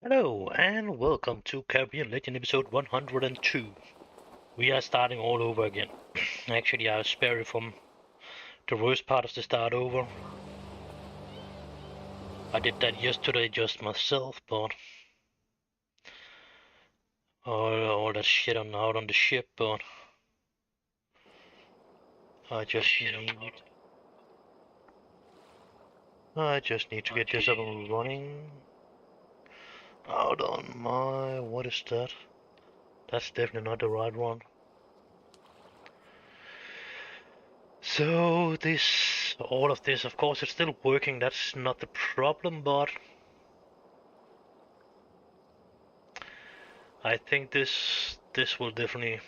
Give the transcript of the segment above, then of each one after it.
Hello and welcome to Caribbean Legend episode 102. We are starting all over again. Actually, I spare you from the worst part of the start over. I did that yesterday just myself, but all that shit out on the ship, but I just need to get this up and running. Out on my what is that? That's definitely not the right one. So all of this, of course, it's still working. That's not the problem, but I think this will definitely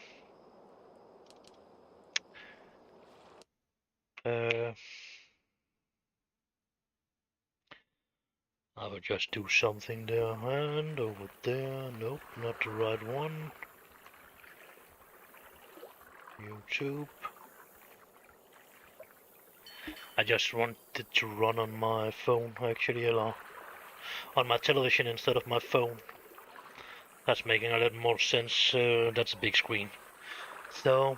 I will just do something there and over there. Nope, not the right one. YouTube. I just wanted to run on my phone actually, or on my television instead of my phone. That's making a little more sense. That's a big screen. So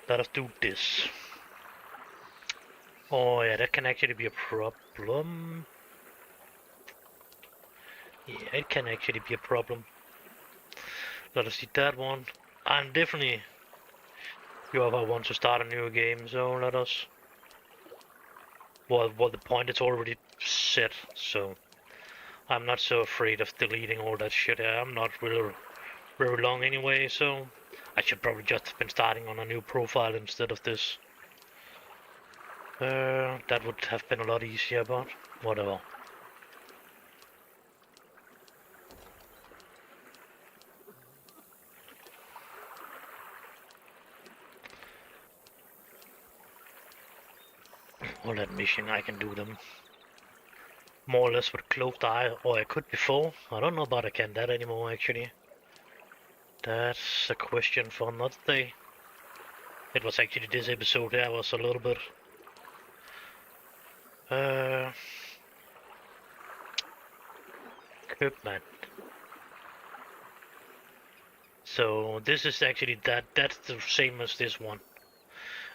let us do this. Oh yeah, that can actually be a problem. Yeah, it can actually be a problem. Let us see that one. And definitely whoever wants to start a new game, so let us. Well, the point is already set, so I'm not so afraid of deleting all that shit. I'm not really very long anyway, so I should probably just have been starting on a new profile instead of this. That would have been a lot easier, but whatever. All that mission, I can do them more or less with closed eye, or I could before. I don't know about I can that anymore, actually. That's a question for another day. It was actually this episode there was a little bit... Equipment. So this is actually that's the same as this one,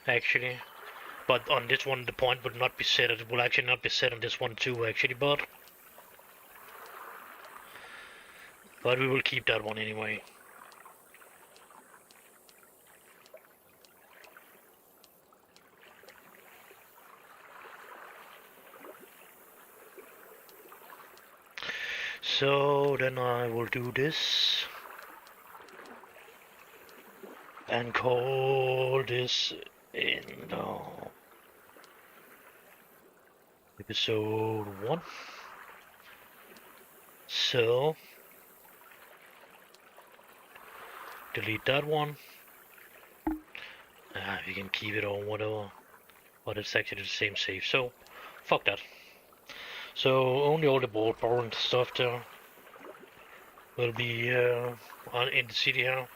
actually. But on this one the point would not be set. It will actually not be set on this one too, actually, but we will keep that one anyway. So then I will do this and call this in episode 1. So delete that one. We can keep it on whatever, but it's actually the same save. So fuck that. So only all the boring stuff there will be in the city here.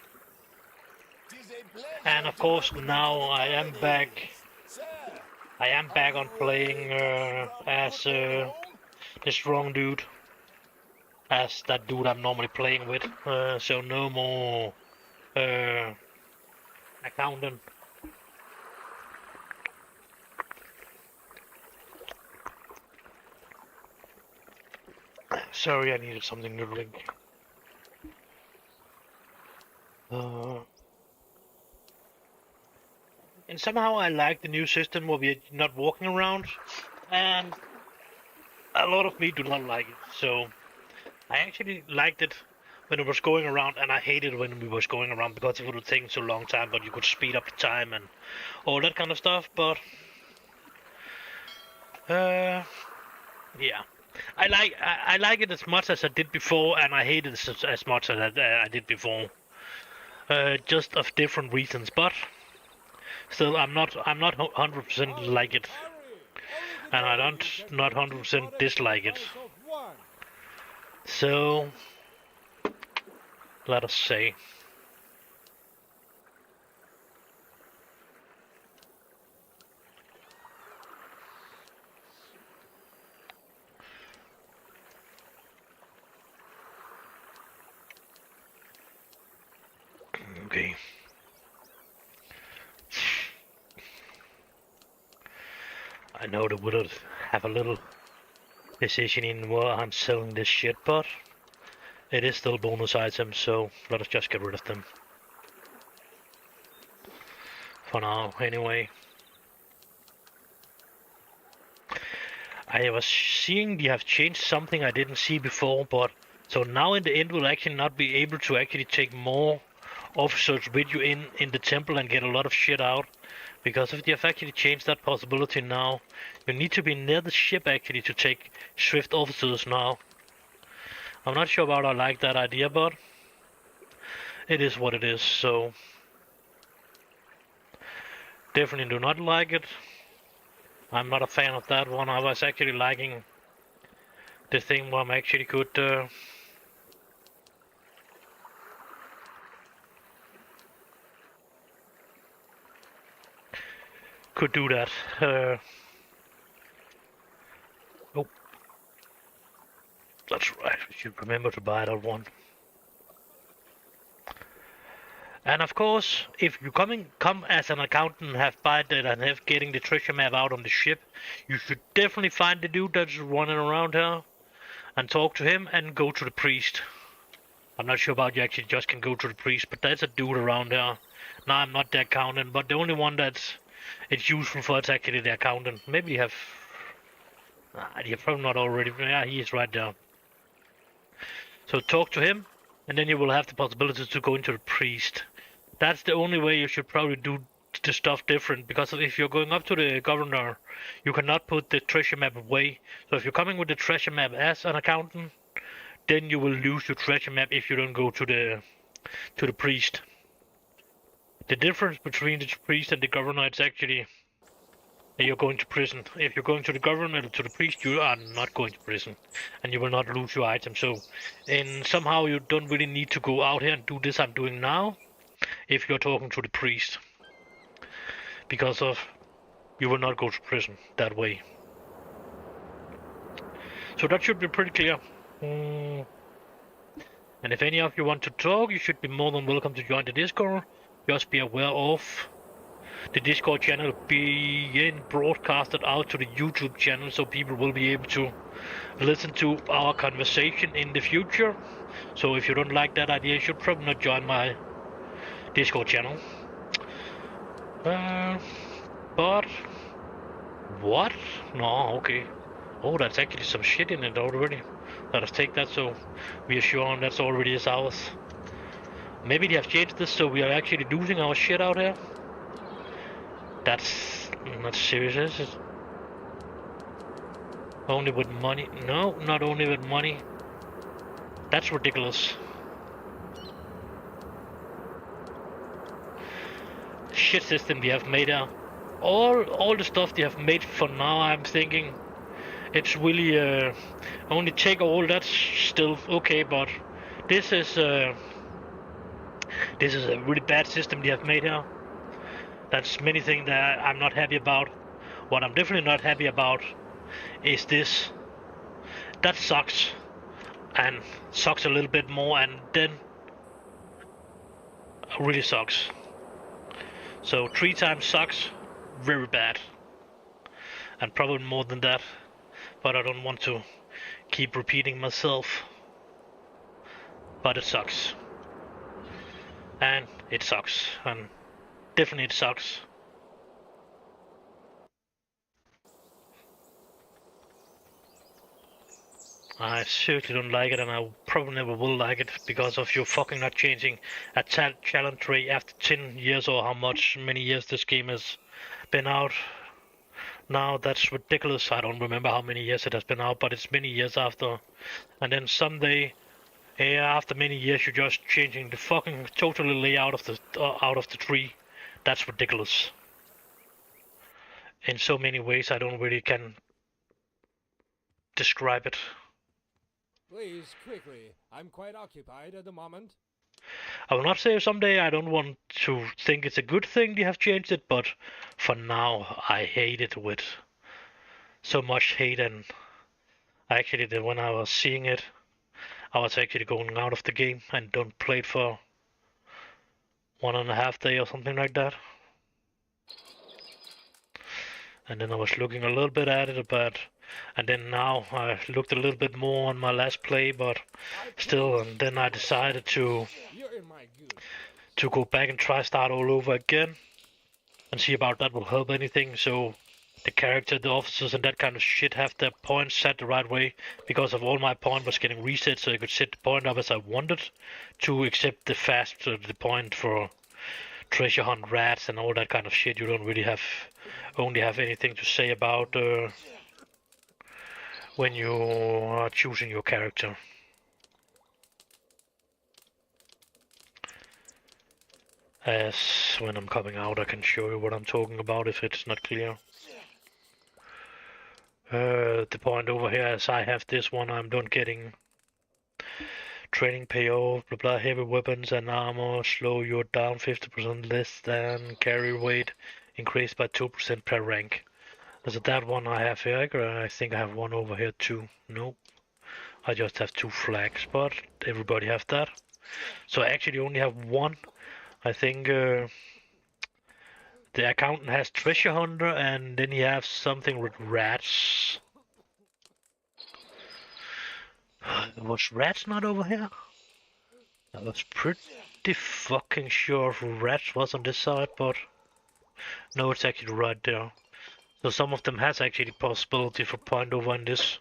And of course now I am back. I am back on playing as the strong dude, as that dude I'm normally playing with. So no more accountant. Sorry, I needed something to drink. And somehow I like the new system where we're not walking around, and a lot of me do not like it. So I actually liked it when it was going around, and I hated when we was going around because it would take so long time, but you could speed up the time and all that kind of stuff. But yeah, I like it as much as I did before, and I hate it as much as I did before. Just of different reasons, but still, I'm not 100% like it, and I don't not 100% dislike it. So let us say. Okay. I know they would have a little decision in where I'm selling this shit, but it is still bonus items, so let us just get rid of them. For now, anyway. I was seeing they have changed something I didn't see before, but so now in the end we'll actually not be able to actually take more officers with you in the temple and get a lot of shit out. Because if they have actually changed that possibility now, you need to be near the ship actually to take swift officers now. I'm not sure about I like that idea, but it is what it is, so definitely do not like it. I'm not a fan of that one. I was actually liking the thing where I actually could do that. Oh, that's right. We should remember to buy that one. And of course, if you come as an accountant and have bought it and have getting the treasure map out on the ship, you should definitely find the dude that's running around here and talk to him and go to the priest. I'm not sure about you actually just can go to the priest, but there's a dude around here. Now I'm not the accountant, but the only one that's it's useful for is actually the accountant. Maybe you have. You're probably not already. Yeah, he is right there. So talk to him, and then you will have the possibility to go into the priest. That's the only way you should probably do the stuff different, because if you're going up to the governor, you cannot put the treasure map away. So if you're coming with the treasure map as an accountant, then you will lose your treasure map if you don't go to the priest. The difference between the priest and the governor is actually that you're going to prison. If you're going to the governor or to the priest, you are not going to prison, and you will not lose your item. So, and somehow you don't really need to go out here and do this I'm doing now, if you're talking to the priest, because of you will not go to prison that way. So that should be pretty clear. And if any of you want to talk, you should be more than welcome to join the Discord. Just be aware of the Discord channel being broadcasted out to the YouTube channel, so people will be able to listen to our conversation in the future. So if you don't like that idea, you should probably not join my Discord channel. But what? No, okay. Oh, that's actually some shit in it already. Let us take that, so we are sure that's already is ours. Maybe they have changed this so we are actually losing our shit out here. That's not serious, is it? Only with money? No, not only with money. That's ridiculous. Shit system they have made out. All the stuff they have made for now, I'm thinking it's really only take all that's still okay, but this is a really bad system they have made here. That's many things that I'm not happy about. What I'm definitely not happy about is this. That sucks, and sucks a little bit more, and then really sucks. So 3 times sucks, very bad, and probably more than that, but I don't want to keep repeating myself. But it sucks, and it sucks, and definitely it sucks. I seriously don't like it, and I probably never will like it because of you fucking not changing a challenge tree after 10 years or how many years this game has been out. Now that's ridiculous. I don't remember how many years it has been out, but it's many years after. And then someday, after many years, you're just changing the fucking totally layout of the tree. That's ridiculous. In so many ways, I don't really can describe it. Please, quickly. I'm quite occupied at the moment. I will not say someday I don't want to think it's a good thing they have changed it, but for now I hate it with so much hate, and actually when I was seeing it, I was actually going out of the game and don't play it for 1.5 day or something like that. And then I was looking a little bit at it, and then now I looked a little bit more on my last play, but still, and then I decided to go back and try start all over again and see about that will help anything. So the character, the officers, and that kind of shit have their points set the right way, because of all my point was getting reset, so I could set the point up as I wanted to, except the the point for treasure hunt rats and all that kind of shit. You don't really only have anything to say about when you are choosing your character. As when I'm coming out, I can show you what I'm talking about if it's not clear. The point over here is I have this one, I'm done getting training payoff, blah blah, heavy weapons and armor, slow you down 50% less than carry weight, increased by 2% per rank. Is it that one I have here? I think I have one over here too. Nope. I just have 2 flags, but everybody have that. So I actually only have one. I think the accountant has treasure hunter, and then he has something with rats. Was rats not over here? I was pretty fucking sure rats was on this side, but no, it's actually right there. So some of them has actually possibility for point over on this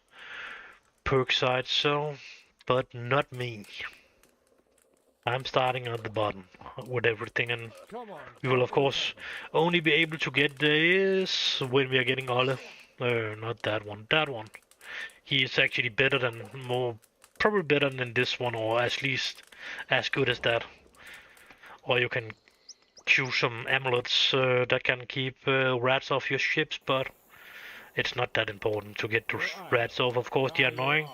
perk side, so, but not me. I'm starting at the bottom with everything, and we will of course only be able to get this when we are getting Ole. Not that one, that one. He is actually better than, probably better than this one, or at least as good as that. Or you can choose some amulets that can keep rats off your ships, but it's not that important to get the rats off. Of course, they're annoying.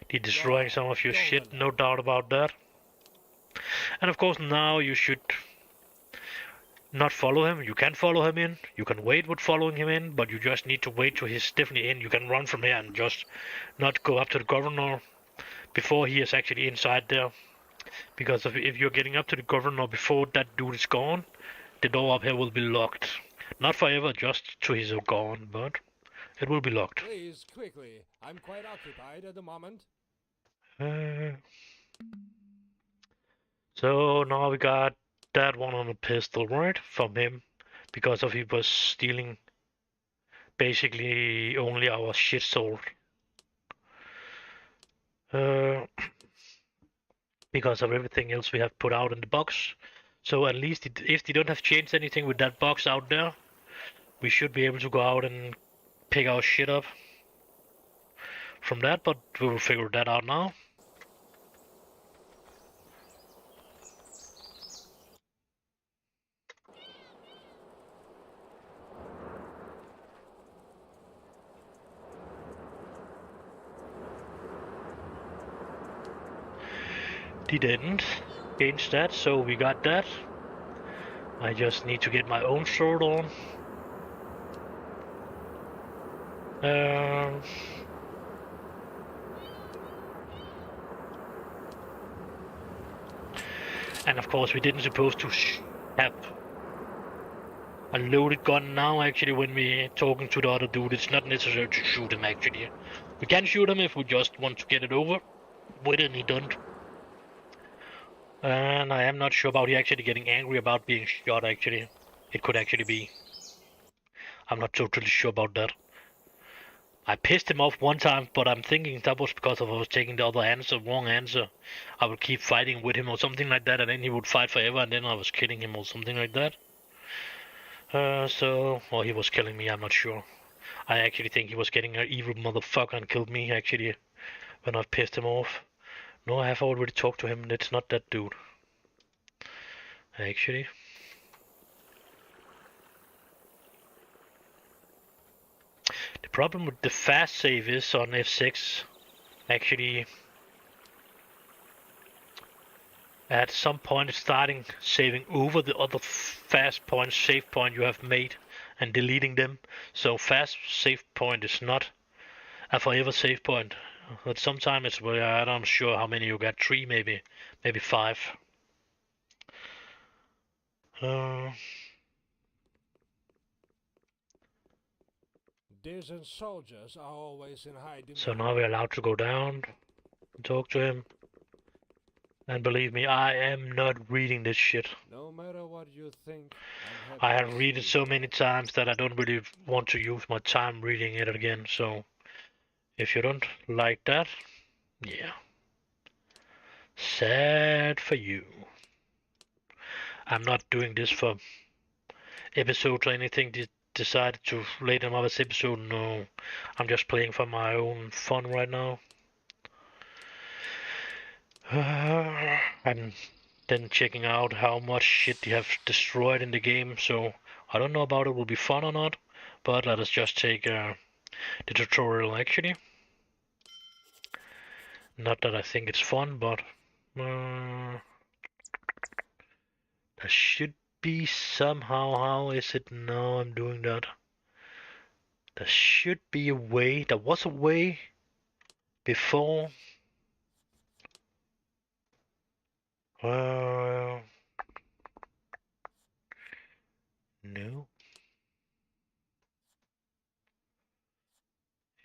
They're destroying some of your shit, no doubt about that. And of course, now you should not follow him. You can follow him in. You can wait with following him in, but you just need to wait till he's definitely in. You can run from here and just not go up to the governor before he is actually inside there. Because if you're getting up to the governor before that dude is gone, the door up here will be locked. Not forever, just till he's gone, but it will be locked. Please, quickly. I'm quite occupied at the moment. So now we got that one on a pistol, right? From him. Because he was stealing basically only our shit sold. Because of everything else we have put out in the box. So at least if they don't have changed anything with that box out there, we should be able to go out and pick our shit up from that, but we will figure that out now. They didn't change that, so we got that. I just need to get my own sword on. And of course we didn't supposed to have a loaded gun now actually when we're talking to the other dude. It's not necessary to shoot him actually. We can shoot him if we just want to get it over with and he don't. And I am not sure about he actually getting angry about being shot actually. It could actually be. I'm not totally sure about that. I pissed him off one time, but I'm thinking that was because I was taking the other answer, wrong answer. I would keep fighting with him or something like that, and then he would fight forever, and then I was killing him or something like that. Or he was killing me, I'm not sure. I actually think he was getting an evil motherfucker and killed me, actually, when I pissed him off. No, I have already talked to him, it's not that dude. Actually. The problem with the fast save is on F6, actually, at some point it's starting saving over the other fast points, save point you have made and deleting them. So fast save point is not a forever save point. But sometimes it's, well, I'm not sure how many you got, 3 maybe 5. Uh, Decent soldiers are always in high demand. so now we're allowed to go down and talk to him. And believe me, I am not reading this shit. No matter what you think, I'm happy I to have read see it so you. many times that I don't really want to use my time reading it again. So if you don't like that, yeah, sad for you. I'm not doing this for episodes or anything. Decided to later another episode. No, I'm just playing for my own fun right now. And then checking out how much shit you have destroyed in the game. So I don't know about it will be fun or not. But let us just take the tutorial actually. Not that I think it's fun, but there should be somehow. How is it now? I'm doing that. There should be a way. There was a way before. No.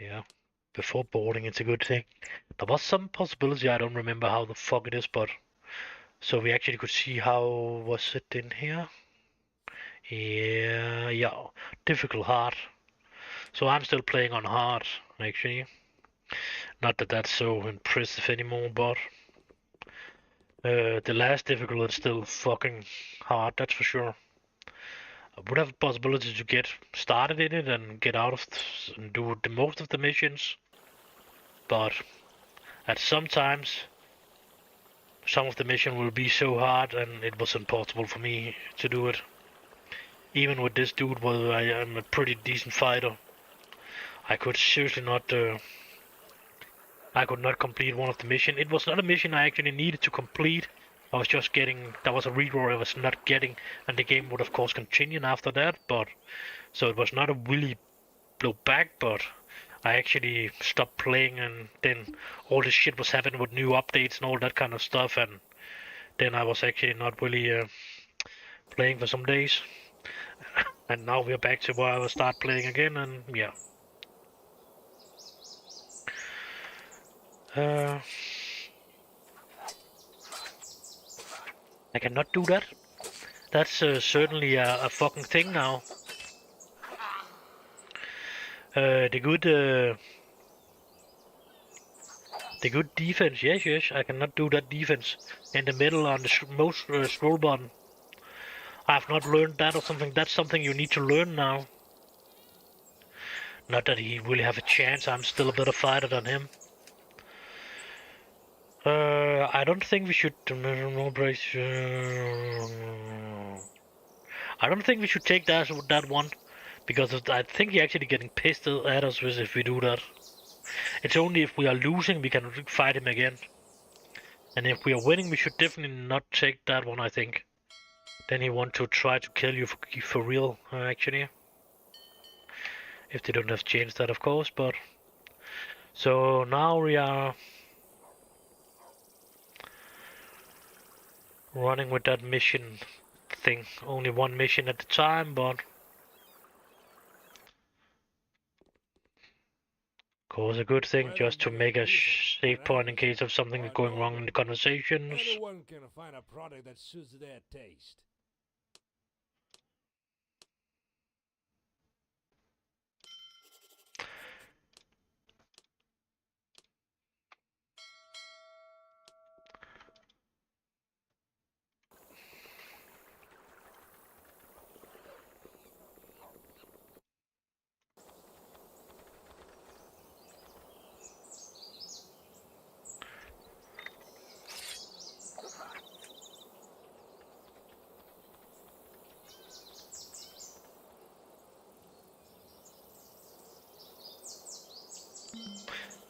Yeah. Before boarding, it's a good thing. There was some possibility. I don't remember how the fuck it is, but so we actually could see how was it in here. Yeah. Difficult hard. So I'm still playing on hard, actually. Not that that's so impressive anymore, but the last difficult is still fucking hard, that's for sure. I would have a possibility to get started in it and get out of and do the most of the missions, but at sometimes some of the mission will be so hard and it was impossible for me to do it. Even with this dude, where I am a pretty decent fighter, I could seriously not. I could not complete one of the mission. It was not a mission I actually needed to complete. I was just getting. That was a reroll I was not getting, and the game would of course continue after that. But so it was not a really blowback, but I actually stopped playing, and then all this shit was happening with new updates and all that kind of stuff, and then I was actually not really playing for some days. And now we're back to where I will start playing again, and yeah. I cannot do that. That's certainly a fucking thing now. The good defense, yes, I cannot do that defense in the middle on the most scroll button. I've not learned that or something. That's something you need to learn now. Not that he really have a chance. I'm still a better fighter than him. I don't think we should. I don't think we should take that one, because I think he's actually getting pissed at us if we do that. It's only if we are losing we can fight him again. And if we are winning, we should definitely not take that one, I think. Then he want to try to kill you for real, actually. If they don't have changed that, of course, but... So now we are... running with that mission thing. Only one mission at a time, but... Of course, a good thing, Well, just to give make a reason, safe but point in case of something or going no wrong in one. the conversations. Anyone can find a product that suits their taste.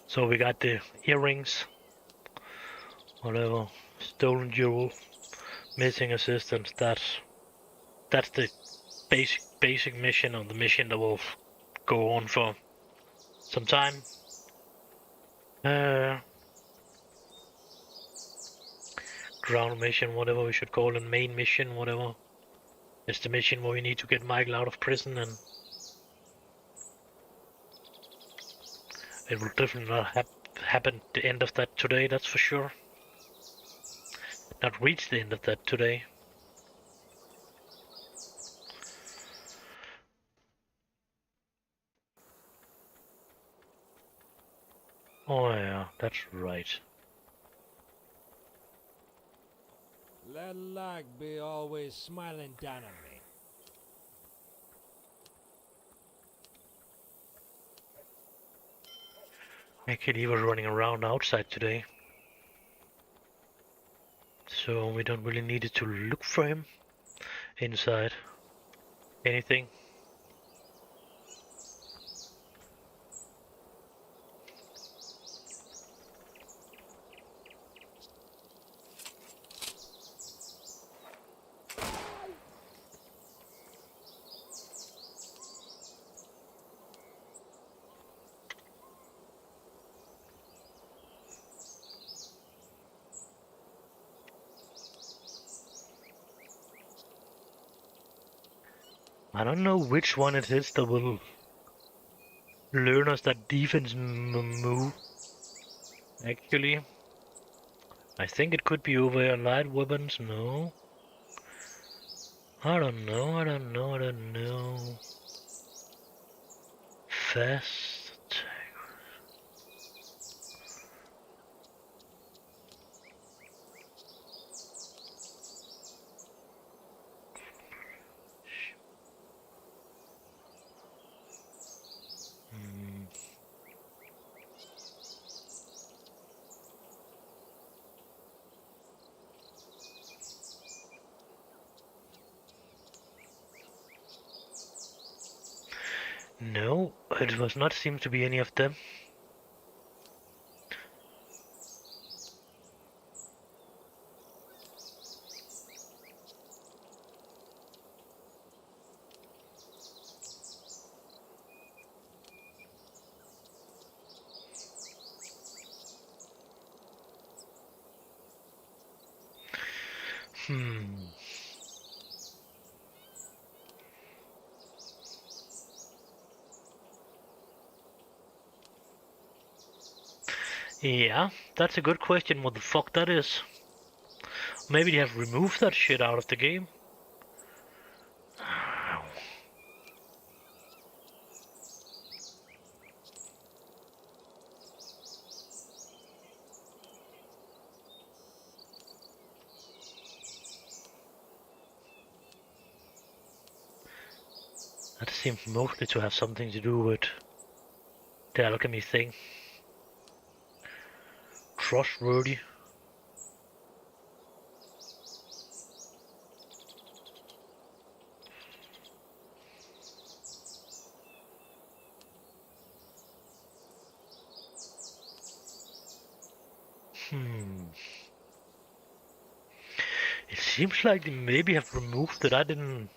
So we got the earrings, whatever, stolen jewel, missing assistant. That's the basic mission, or the mission that will go on for some time. Ground mission, whatever we should call it, main mission, whatever. It's the mission where we need to get Michael out of prison, and it will definitely not happen the end of that today, that's for sure. Not reach the end of that today. Oh yeah, that's right. Let luck be always smiling down on me. Actually, he was running around outside today. So we don't really need to look for him inside. Anything. I don't know which one it is that will learn us that defense move. Actually, I think it could be over here. Light weapons, no. I don't know. Fast attack. Hmm. No, it does not seem to be any of them. Hmm. Yeah, that's a good question. What the fuck that is? Maybe they have removed that shit out of the game. That seems mostly to have something to do with the alchemy thing. Trustworthy. Hmm. It seems like they maybe have removed it. I didn't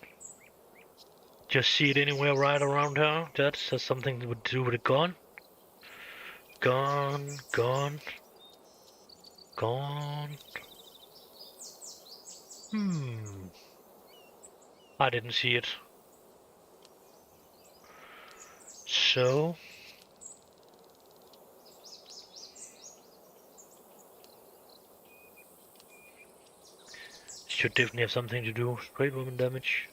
just see it anywhere right around here. That has something to do with a gun. Gone. Hmm. I didn't see it. So. Should definitely have something to do. Straight weapon damage.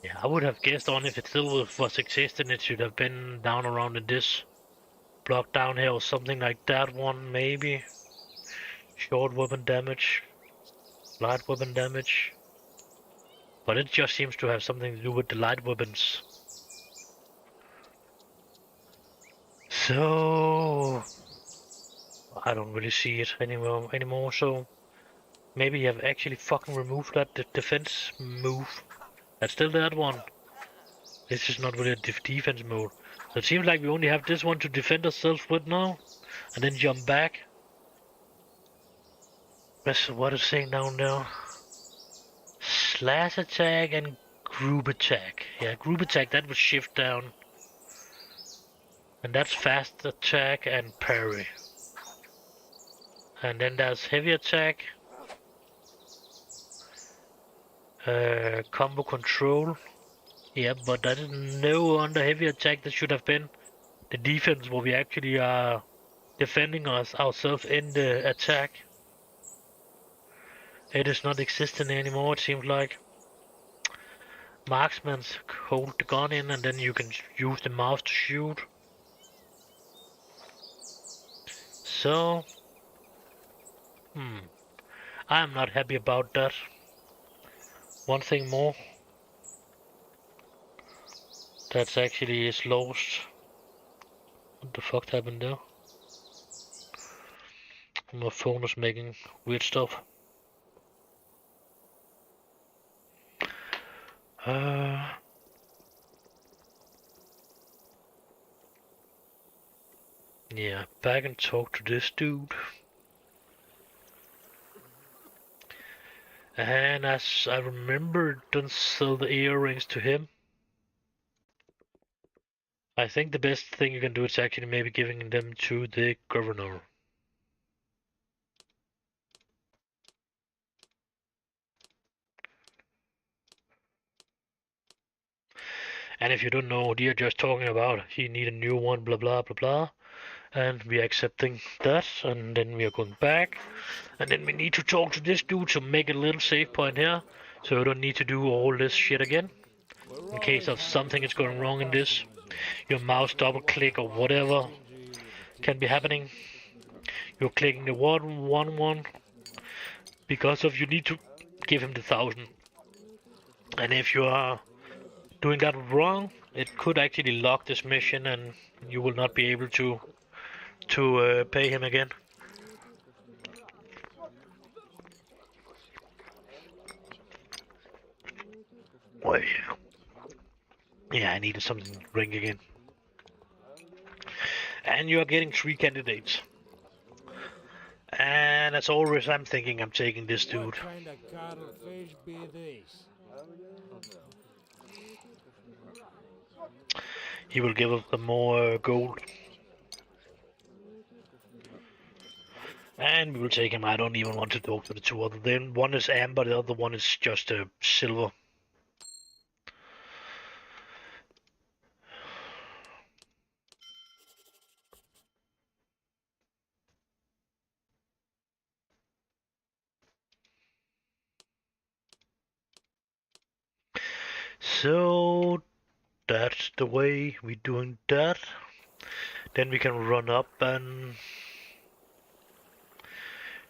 Yeah, I would have guessed on if it still was existing, it should have been down around in this block down here or something like that one, maybe. Short weapon damage, light weapon damage. But it just seems to have something to do with the light weapons. So I don't really see it anymore, so maybe you have actually fucking removed that defense move. That's still that one. This is not really a defense mode. So it seems like we only have this one to defend ourselves with now, and then jump back. That's what it's saying down there. Slash attack and group attack. Yeah, group attack, that would shift down. And that's fast attack and parry. And then there's heavy attack. Combo control. Yeah, but I didn't know under heavy attack that should have been the defense where we actually are defending ourselves in the attack. It is not existing anymore, it seems like. Marksmen hold the gun in and then you can use the mouse to shoot. So, I am not happy about that. One thing more. That's actually is lost. What the fuck happened there? My phone is making weird stuff. Yeah, back and talk to this dude. And as I remember, don't sell the earrings to him. I think the best thing you can do is actually maybe giving them to the governor. And if you don't know, they are just talking about he need a new one, blah blah blah blah. And we are accepting that, and then we are going back. And then we need to talk to this dude to make a little save point here. So we don't need to do all this shit again. In case of something is going wrong in this. Your mouse double click or whatever can be happening. You're clicking the 111 because of you need to give him the 1,000. And if you are doing that wrong, it could actually lock this mission and you will not be able to pay him again. Well, yeah, I needed something to ring again. And you are getting 3 candidates. And as always, I'm thinking I'm taking this dude. What kind of cuttlefish be this? He will give us the more gold. And we will take him. I don't even want to talk to the 2 other. Then one is amber, the other one is just a silver. So that's the way we're doing that. Then we can run up and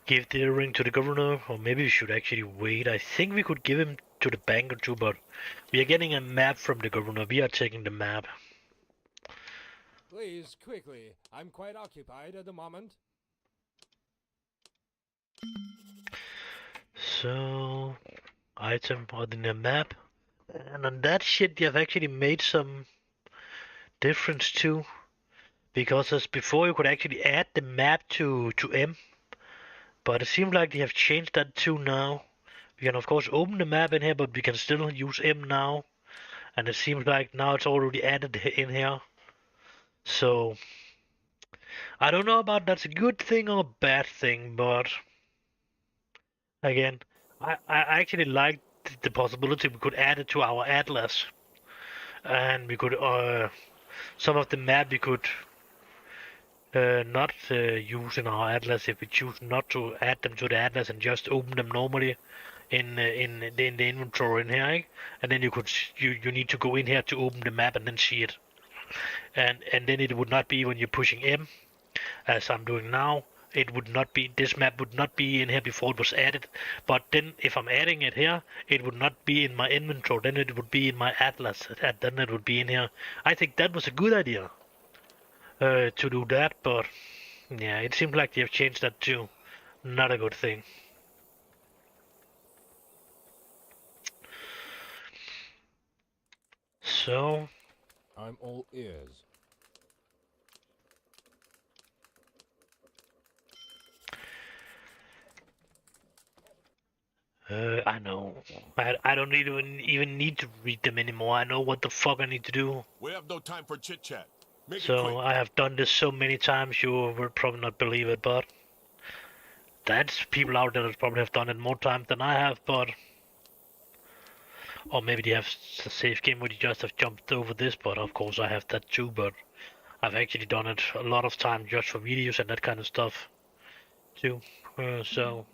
give the ring to the governor, or maybe we should actually wait. I think we could give him to the banker too, but we are getting a map from the governor. We are taking the map. Please, quickly. I'm quite occupied at the moment. So, item on the map. And on that shit, they have actually made some difference too. Because as before, you could actually add the map to M. But it seems like they have changed that too now. We can of course open the map in here, but we can still use M now. And it seems like now it's already added in here. So, I don't know about that's a good thing or a bad thing, but again, I actually like the possibility we could add it to our atlas. And we could, some of the map we could not use in our atlas if we choose not to add them to the atlas and just open them normally in the inventory in here, and then you need to go in here to open the map and then see it, and then it would not be when you're pushing M, as I'm doing now. It would not be, this map would not be in here before it was added, but then if I'm adding it here, it would not be in my inventory, then it would be in my atlas, and then it would be in here. I think that was a good idea to do that, but yeah, it seems like they have changed that too. Not a good thing. So, I'm all ears. I know. I don't even need to read them anymore. I know what the fuck I need to do. We have no time for chit chat. Make it So quick. I have done this so many times you will probably not believe it, but that's people out there that probably have done it more times than I have, but Or maybe they have a save game where you just have jumped over this, but of course I have that too, but I've actually done it a lot of time just for videos and that kind of stuff too. So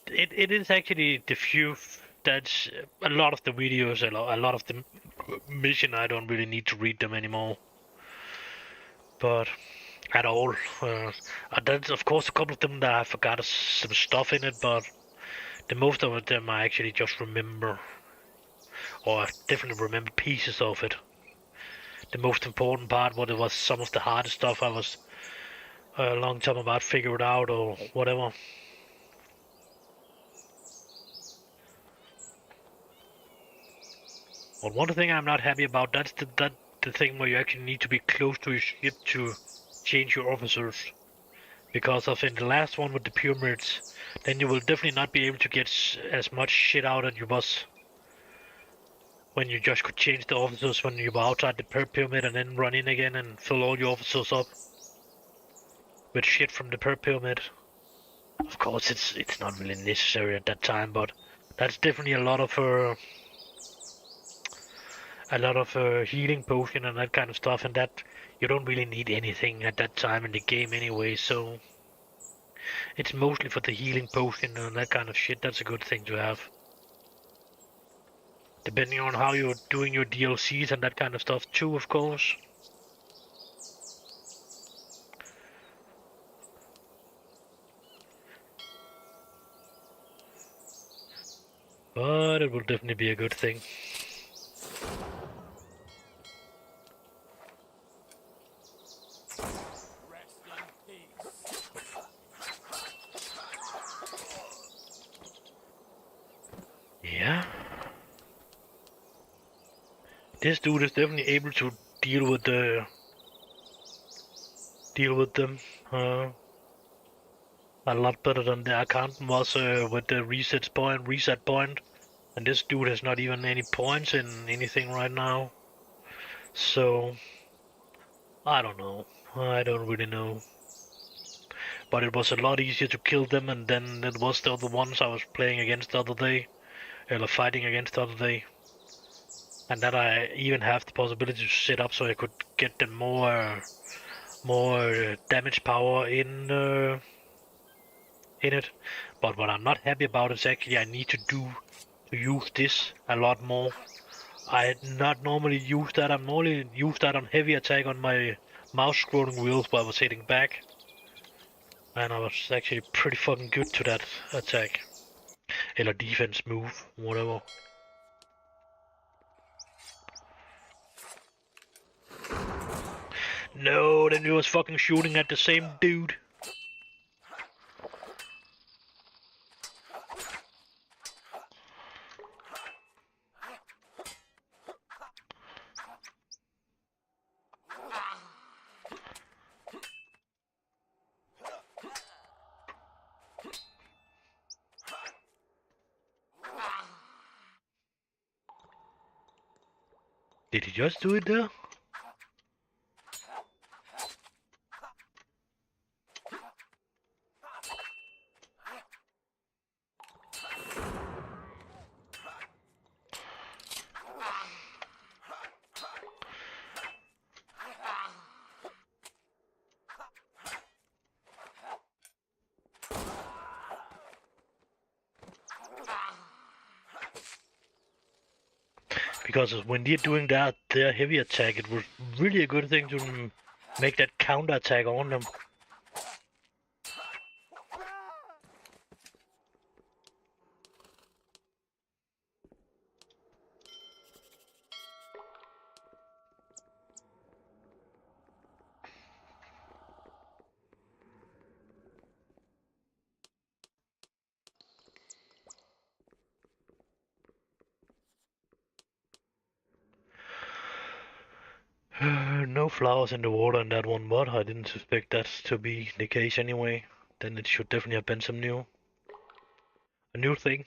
it is actually the few that's a lot of the videos, a lot of the mission I don't really need to read them anymore. But at all. There's of course a couple of them that I forgot some stuff in it, but the most of them I actually just remember, or I definitely remember pieces of it. The most important part, what it was some of the hardest stuff I was a long time about figured out or whatever. But one thing I'm not happy about, that's the thing where you actually need to be close to your ship to change your officers. Because of in the last one with the pyramids, then you will definitely not be able to get as much shit out as you was when you just could change the officers when you were outside the pyramid and then run in again and fill all your officers up with shit from the pyramid. Of course, it's not really necessary at that time, but that's definitely a lot of healing potion and that kind of stuff, and that you don't really need anything at that time in the game anyway, so it's mostly for the healing potion and that kind of shit. That's a good thing to have. Depending on how you're doing your DLCs and that kind of stuff too, of course. But it will definitely be a good thing. Yeah. This dude is definitely able to deal with them a lot better than the accountant was with the reset point. And this dude has not even any points in anything right now. So, I don't know. I don't really know. But it was a lot easier to kill them, and then it was the other ones I was playing against the other day. Or fighting against the other day. And that I even have the possibility to set up so I could get them more damage power in it. But what I'm not happy about is actually I need to use this a lot more. I not normally use that. I normally use that on heavy attack on my mouse scrolling wheels while I was hitting back. And I was actually pretty fucking good to that attack. Eller defense move, whatever. No, then he was fucking shooting at the same dude. Did he just do it there? Because when they're doing that, their heavy attack, it was really a good thing to make that counter attack on them. No flowers in the water in that one, but I didn't suspect that to be the case anyway. Then it should definitely have been a new thing.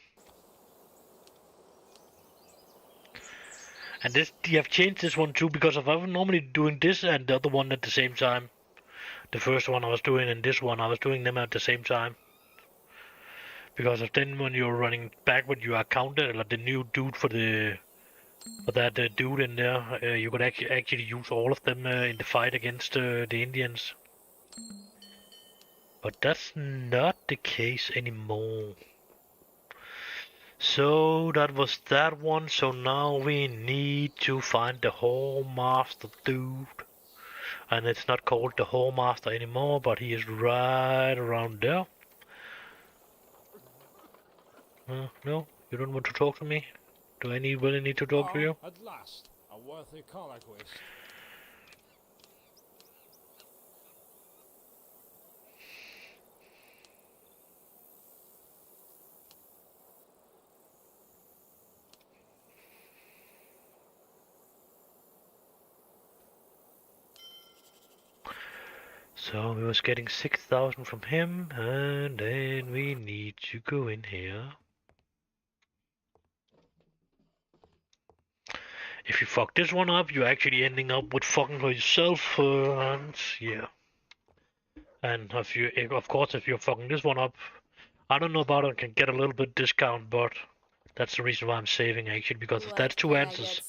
And this, they have changed this one too, because I was normally doing this and the other one at the same time. The first one I was doing and this one I was doing them at the same time. because of then when you're running backward, you are counted like the new dude for that dude in there. You could actually use all of them in the fight against the Indians. But that's not the case anymore. So that was that one. So now we need to find the Hallmaster dude. And it's not called the Hallmaster anymore, but he is right around there. No, you don't want to talk to me? Do I really need to talk to you? At last, a worthy colloquist. So we was getting 6,000 from him, and then we need to go in here. If you fuck this one up, you're actually ending up with fucking for yourself, and yeah. And if you're fucking this one up, I don't know about it, can get a little bit discount, but that's the reason why I'm saving actually, because if that's two answers.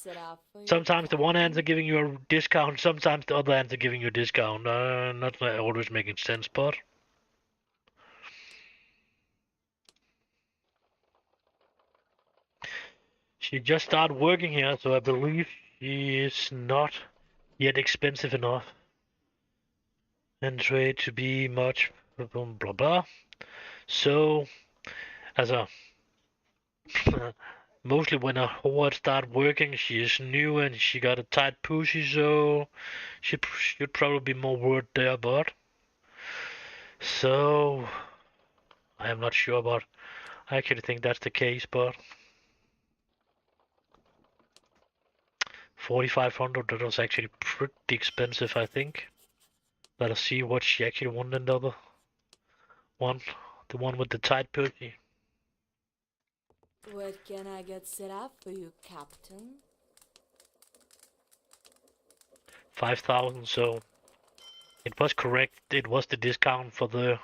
Sometimes the one answer giving you a discount, sometimes the other answer giving you a discount. Not always making sense, but she just started working here, so I believe she is not yet expensive enough and trade to be much blah blah blah. So, as a mostly when a horde start working, she is new and she got a tight pushy, so she should probably be more worth there, but so I am not sure, but I actually think that's the case, but 4,500, that was actually pretty expensive, I think. Let us see what she actually won in the other one, the one with the tight pushy. What can I get set up for you, Captain? 5,000, so it was correct. It was the discount for the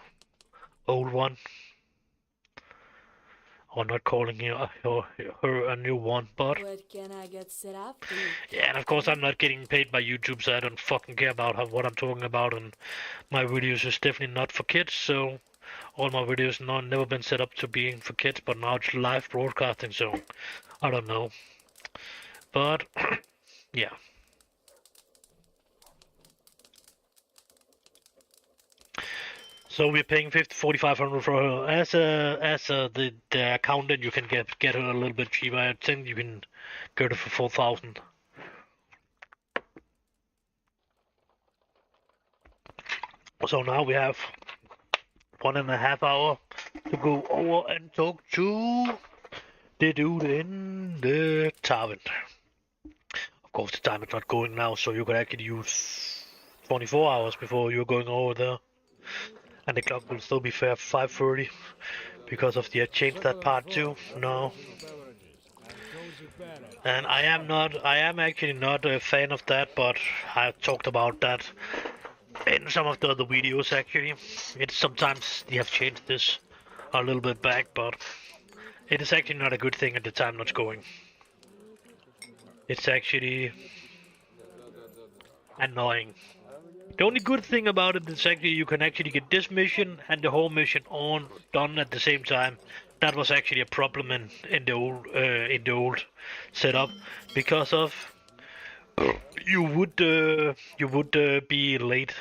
old one. Or not calling her a new one, but What can I get set up for you? yeah, and of course I'm not getting paid by YouTube, so I don't fucking care about what I'm talking about, and my videos is definitely not for kids, so all my videos never been set up to being for kids, but now it's live broadcasting, so I don't know. But yeah. So we're paying 4,500 for her. As the accountant, you can get her a little bit cheaper. I think you can get her for 4,000. So now we have 1.5 hours to go over and talk to the dude in the tavern. Of course, the time is not going now, so you could actually use 24 hours before you're going over there. And the clock will still be fair 5:30 because of the change that part too. No. And I am actually not a fan of that, but I've talked about that in some of the other videos actually. It's sometimes they have changed this a little bit back, but it is actually not a good thing at the time not going. It's actually annoying. The only good thing about it is actually you can actually get this mission and the whole mission done at the same time. That was actually a problem in the old setup because of you would be late,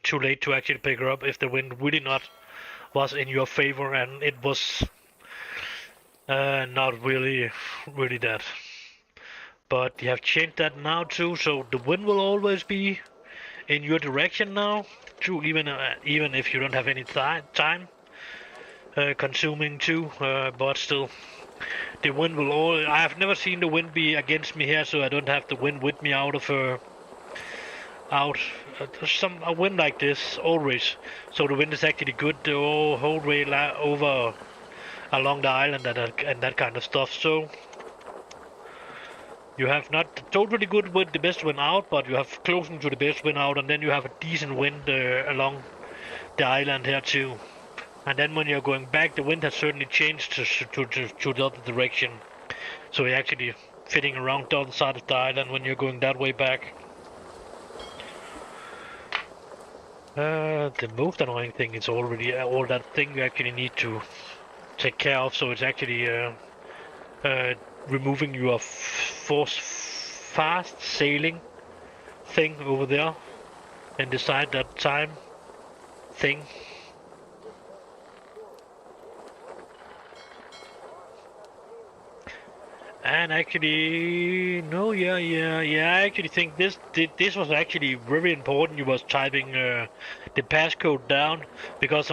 too late to actually pick her up if the wind really not was in your favor, and it was not really that. But you have changed that now too, so the wind will always be in your direction now, too, even if you don't have any time consuming too, but still, the wind will I have never seen the wind be against me here, so I don't have the wind with me out of a wind like this always. So the wind is actually good the whole way over along the island and that kind of stuff. So you have not totally good wind, the best wind out, but you have closing to the best wind out, and then you have a decent wind along the island here too. And then when you're going back, the wind has certainly changed to the other direction. So you're actually fitting around the other side of the island when you're going that way back. The most annoying thing is already all that thing you actually need to take care of. So it's actually removing your force fast sailing thing over there and decide that time thing. And actually, no, yeah. I actually think this was actually very important. You was typing the passcode down because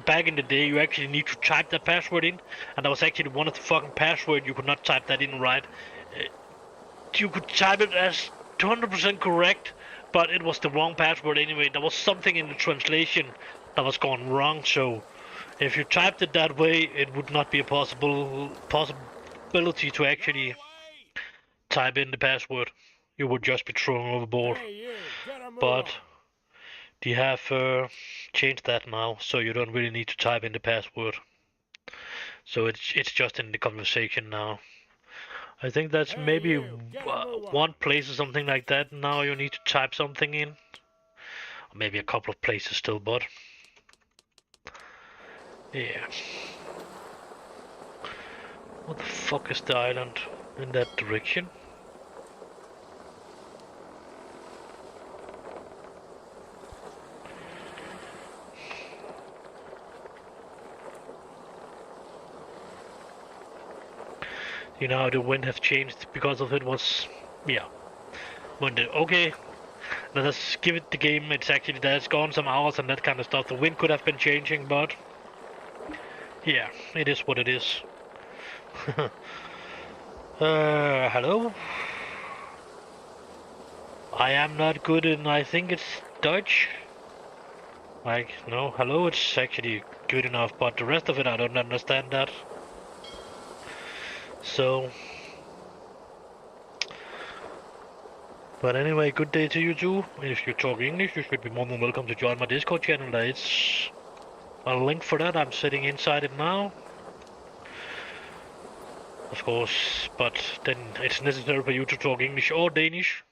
back in the day you actually need to type the password in, and that was actually one of the fucking password you could not type that in right. You could type it as 200% correct, but it was the wrong password anyway. There was something in the translation that was gone wrong. So if you typed it that way, it would not be a possibility to actually type in the password. You would just be thrown overboard. Hey, you, get a move But on. they have changed that now, so you don't really need to type in the password. So it's just in the conversation now. I think that's Hey, maybe you, get a move on. one place or something like that. Now you need to type something in. Or maybe a couple of places still, but yeah. What the fuck is the island in that direction? You know how the wind has changed because of it was, yeah. Okay, let us give it the game. It's actually that's gone some hours and that kind of stuff. The wind could have been changing, but yeah, it is what it is. Hello? I am not good in, I think it's Dutch. Like, no, hello, it's actually good enough, but the rest of it I don't understand that. So, but anyway, good day to you too. If you talk English, you should be more than welcome to join my Discord channel. It's a link for that. I'm sitting inside it now. Of course, but then it's necessary for you to talk English or Danish.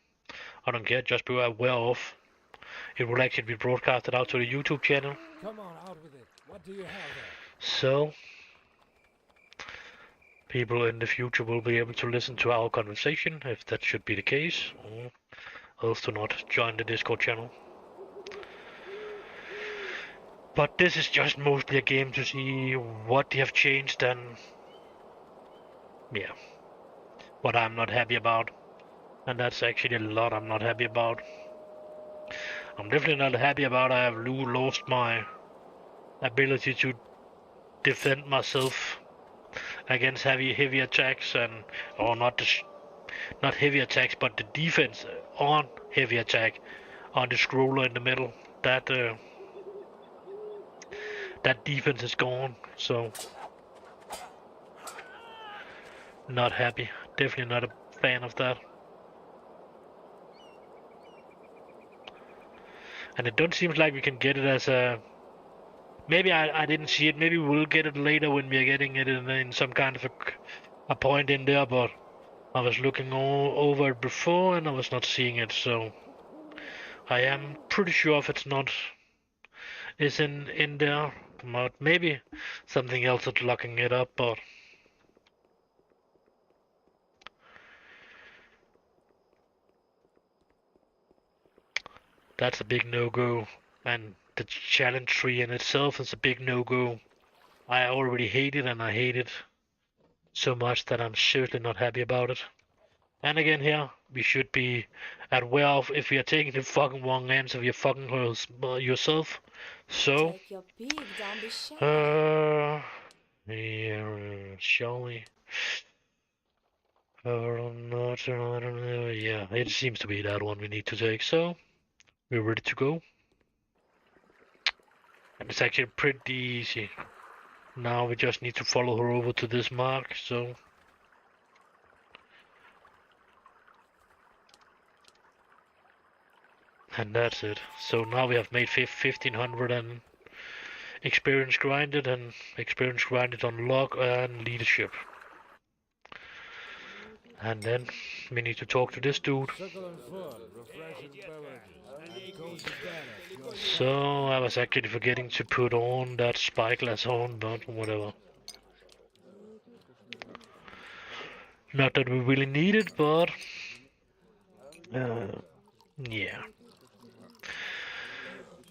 I don't care, just be aware of. It will actually be broadcasted out to the YouTube channel. Come on, out with it. What do you have there? So, people in the future will be able to listen to our conversation, if that should be the case, or else to not join the Discord channel. But this is just mostly a game to see what they have changed and, yeah, what I'm not happy about. And that's actually a lot I'm not happy about. I'm definitely not happy about I have lost my ability to defend myself against heavy attacks or not heavy attacks, but the defense on heavy attack on the scroller in the middle. That that defense is gone. So not happy. Definitely not a fan of that. And it don't seem like we can get it as a. Maybe I didn't see it. Maybe we'll get it later when we're getting it in some kind of a point in there. But I was looking over it before and I was not seeing it. So I am pretty sure if it's not is in there. But maybe something else is locking it up. But that's a big no-go. And the challenge tree in itself is a big no-go. I already hate it, and I hate it so much that I'm seriously not happy about it. And again here, we should be aware of if we are taking the fucking wrong answer, you're fucking yourself. So, Take your peek, don't be shy. yeah, shall we? Not, I don't know. Yeah, it seems to be that one we need to take. So, we're ready to go. And it's actually pretty easy. Now we just need to follow her over to this mark, so. And that's it. So now we have made 1500 and experience grinded and experience grinded on luck and leadership. And then we need to talk to this dude. Succulent food, refreshing beverages, cozy bed at your So I was actually forgetting to put on that spyglass on, but whatever. Not that we really need it, but yeah.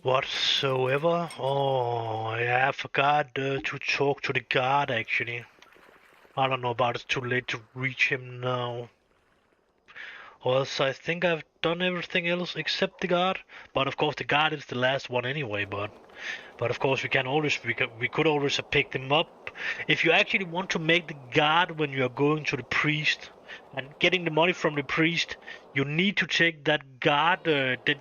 Whatsoever. Oh, yeah, I forgot to talk to the guard actually. I don't know about it's too late to reach him now. Or else I think I've done everything else except the guard. But of course the guard is the last one anyway, but of course we could always have picked him up. If you actually want to make the guard when you are going to the priest and getting the money from the priest, you need to take that guard,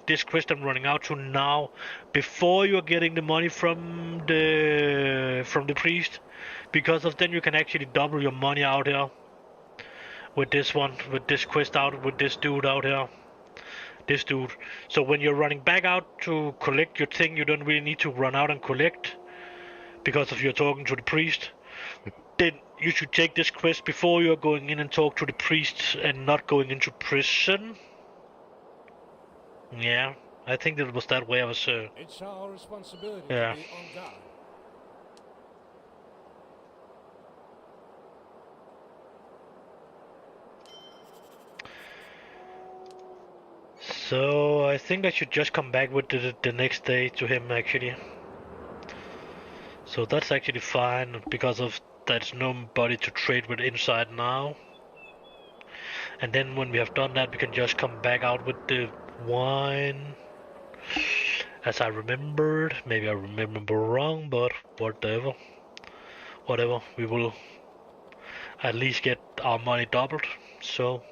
this quest I'm running out to now, before you are getting the money from the priest, because of then you can actually double your money out here. With this one, with this quest out, with this dude out here. This dude. So when you're running back out to collect your thing, you don't really need to run out and collect. Because if you're talking to the priest. Then you should take this quest before you're going in and talk to the priest and not going into prison. Yeah, I think that was that way I was... It's our responsibility Yeah. to be on guard. So I think I should just come back with the next day to him actually. So that's actually fine because of there's nobody to trade with inside now. And then when we have done that we can just come back out with the wine. As I remembered. Maybe I remember wrong, but whatever. Whatever, we will at least get our money doubled. So,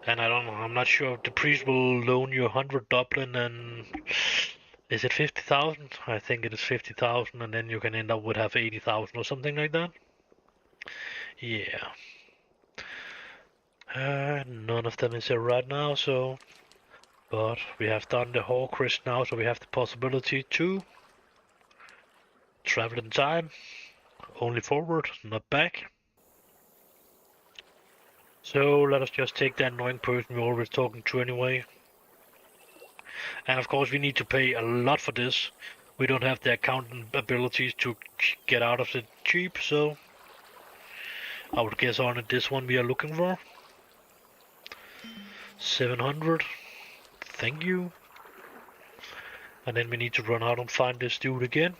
and I don't know, I'm not sure if the priest will loan you 100 Dublin and is it 50,000? I think it is 50,000 and then you can end up with have 80,000 or something like that. Yeah. None of them is here right now, so, but we have done the whole quest now, so we have the possibility to travel in time. Only forward, not back. So let us just take that annoying person we're always talking to anyway. And of course we need to pay a lot for this. We don't have the accountant abilities to get out of it cheap, so I would guess on it this one we are looking for. 700. Thank you. And then we need to run out and find this dude again.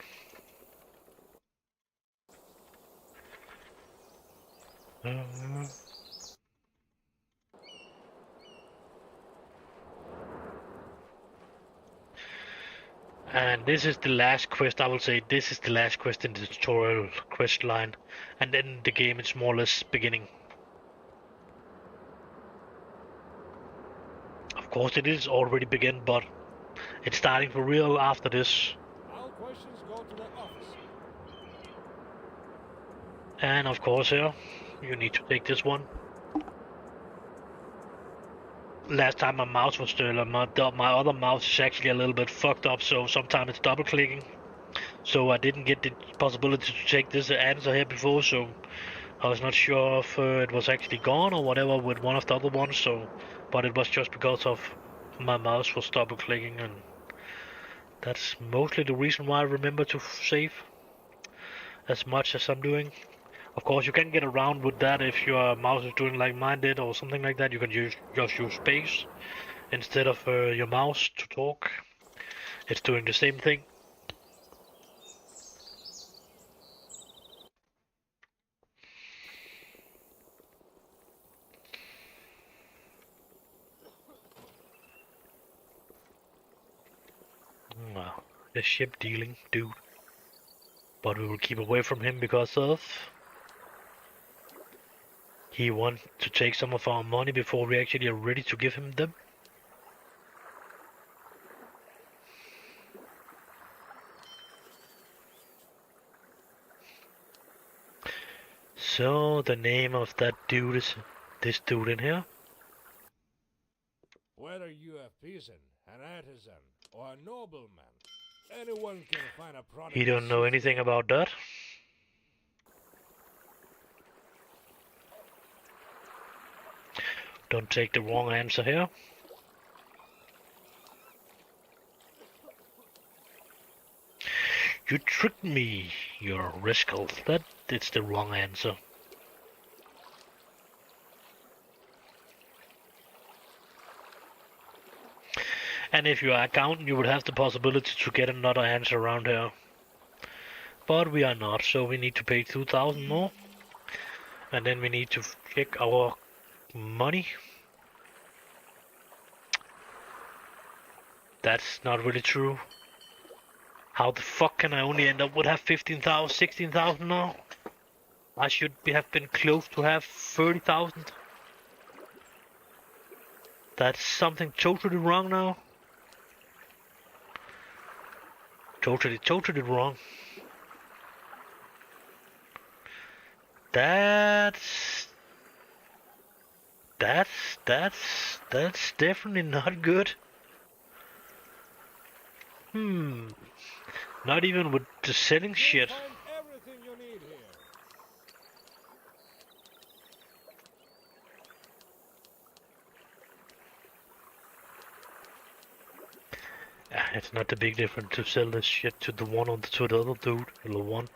And this is the last quest, I will say this is the last quest in the tutorial quest line. And then the game is more or less beginning. Of course it is already begun, but it's starting for real after this. All questions go to the office. And of course here, you need to take this one. Last time my mouse was stolen, my other mouse is actually a little bit fucked up, so sometimes it's double clicking. So I didn't get the possibility to take this answer here before, so I was not sure if it was actually gone or whatever with one of the other ones, so, but it was just because of my mouse was double clicking, and that's mostly the reason why I remember to save as much as I'm doing. Of course, you can get around with that if your mouse is doing like mine did or something like that. You can just use space instead of your mouse to talk. It's doing the same thing. Wow, the ship dealing dude. But we will keep away from him because of... he wants to take some of our money before we actually are ready to give him them. So the name of that dude is this dude in here. Whether you a peasant, an artisan, or a nobleman, Anyone can find a product. He don't know anything about that. Don't take the wrong answer here. You tricked me, you rascal. That is the wrong answer. And if you are accountant, you would have the possibility to get another answer around here. But we are not, so we need to pay 2,000 more. And then we need to check our money. That's not really true. How the fuck can I only end up with have 15,000, 16,000 now? I should have been close to have 30,000. That's something totally wrong now. Totally wrong. That's definitely not good. Not even with the selling shit. Find everything you need here. It's not the big difference to sell this shit to the one or to the other dude, or the one.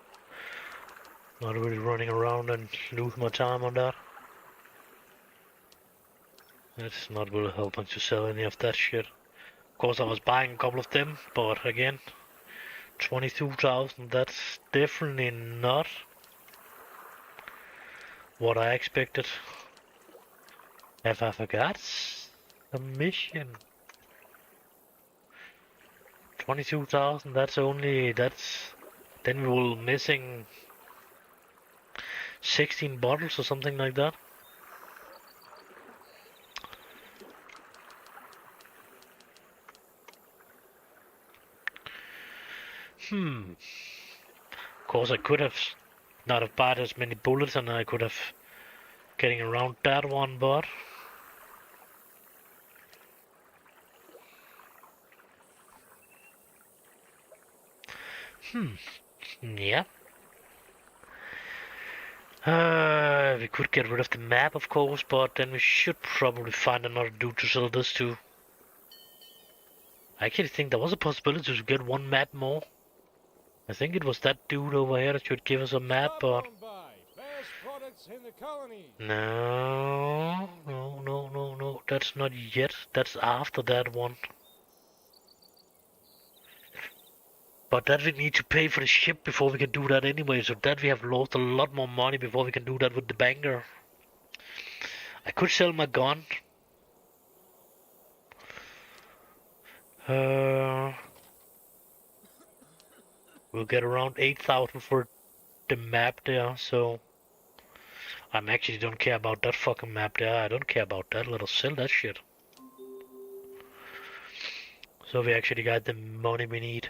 Not really running around and lose my time on that. It's not really helping to sell any of that shit. Of course, I was buying a couple of them, but again, 22,000, that's definitely not what I expected. Have I forgot a mission? 22,000, then we will missing 16 bottles or something like that. Of course, I could have not have bought as many bullets, and I could have getting around that one, but yeah. We could get rid of the map, of course, but then we should probably find another dude to sell this to. I actually think there was a possibility to get one map more. I think it was that dude over here that should give us a map, but Stop on by. Best products in the colony. no, that's not yet. That's after that one. But that we need to pay for the ship before we can do that anyway, so that we have lost a lot more money before we can do that with the banker. I could sell my gun. We'll get around 8,000 for the map there, so I actually don't care about that fucking map there. I don't care about that. Let us sell that shit. So we actually got the money we need.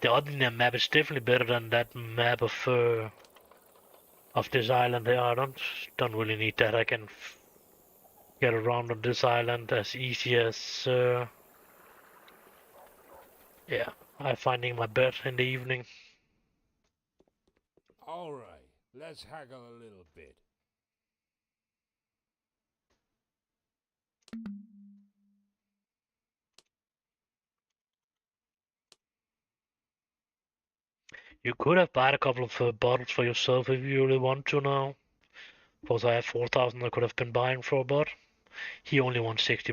The other map is definitely better than that map of this island here. I don't really need that. I can get around on this island as easy as yeah. I'm finding my bed in the evening. All right, let's haggle a little bit. You could have bought a couple of bottles for yourself if you really want to now. Because I have 4,000 I could have been buying for, but he only wants 60